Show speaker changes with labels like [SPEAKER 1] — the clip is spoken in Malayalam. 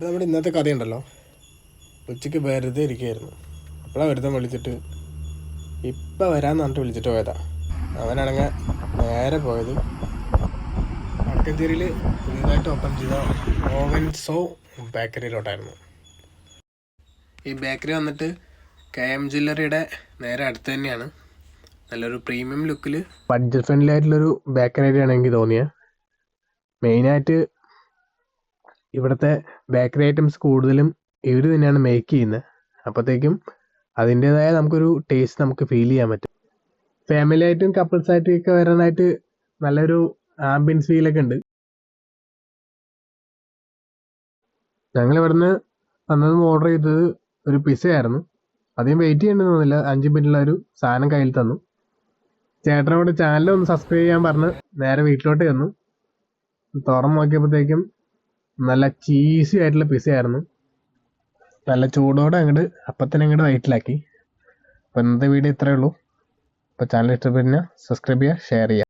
[SPEAKER 1] നമ്മുടെ ഇന്നത്തെ കഥയുണ്ടല്ലോ. ഉച്ചയ്ക്ക് വെറുതെ ഇരിക്കുകയായിരുന്നു. അപ്പോഴാണ് വെറുതെ വിളിച്ചിട്ട് ഇപ്പം വരാമെന്ന് പറഞ്ഞിട്ട് വിളിച്ചിട്ട് പോയതാ. അവനാണെങ്കിൽ നേരെ പോയത് വടക്കഞ്ചേരിയിൽ പുതിയതായിട്ട് ഓപ്പൺ ചെയ്ത ഓവൻസോ ബേക്കറിയിലോട്ടായിരുന്നു. ഈ ബേക്കറി വന്നിട്ട് KM ജ്വല്ലറിയുടെ നേരെ അടുത്ത് തന്നെയാണ്. നല്ലൊരു പ്രീമിയം ലുക്കിൽ ബഡ്ജറ്റ് ഫ്രണ്ട്ലി ആയിട്ടുള്ളൊരു ബേക്കറിയാണ് എനിക്ക് തോന്നിയത്. മെയിനായിട്ട് ഇവിടുത്തെ ബേക്കറി ഐറ്റംസ് കൂടുതലും ഇവർ തന്നെയാണ് മേക്ക് ചെയ്യുന്നത്. അപ്പോഴത്തേക്കും അതിൻ്റേതായ നമുക്കൊരു ടേസ്റ്റ് നമുക്ക് ഫീൽ ചെയ്യാൻ പറ്റും. ഫാമിലി ആയിട്ടും കപ്പിൾസായിട്ടും ഒക്കെ വരാനായിട്ട് നല്ലൊരു ആംബിയൻസ് ഫീലൊക്കെ ഉണ്ട്. ഞങ്ങൾ ഇവിടുന്ന് വന്നതും ഓർഡർ ചെയ്തത് ഒരു പിസയായിരുന്നു. അധികം വെയിറ്റ് ചെയ്യേണ്ടി തോന്നില്ല. 5 മിനിറ്റുള്ള ഒരു സാധനം കയ്യിൽ തന്നു. ചേട്ടനോട് ചാനലൊന്ന് സബ്സ്ക്രൈബ് ചെയ്യാൻ പറഞ്ഞ് നേരെ വീട്ടിലോട്ട് ചെന്നു. തുറന്ന് നോക്കിയപ്പോഴത്തേക്കും നല്ല ചീസി ആയിട്ടുള്ള പിസയായിരുന്നു. നല്ല ചൂടോടെ അങ്ങോട്ട് അപ്പത്തന്നെ അങ്ങോട്ട് വയറ്റിലാക്കി. അപ്പോൾ ഇന്നത്തെ വീഡിയോ ഇത്രയേ ഉള്ളൂ. അപ്പോൾ ചാനൽ ഇഷ്ടപ്പെട്ട് സബ്സ്ക്രൈബ് ചെയ്യുക, ഷെയർ ചെയ്യുക.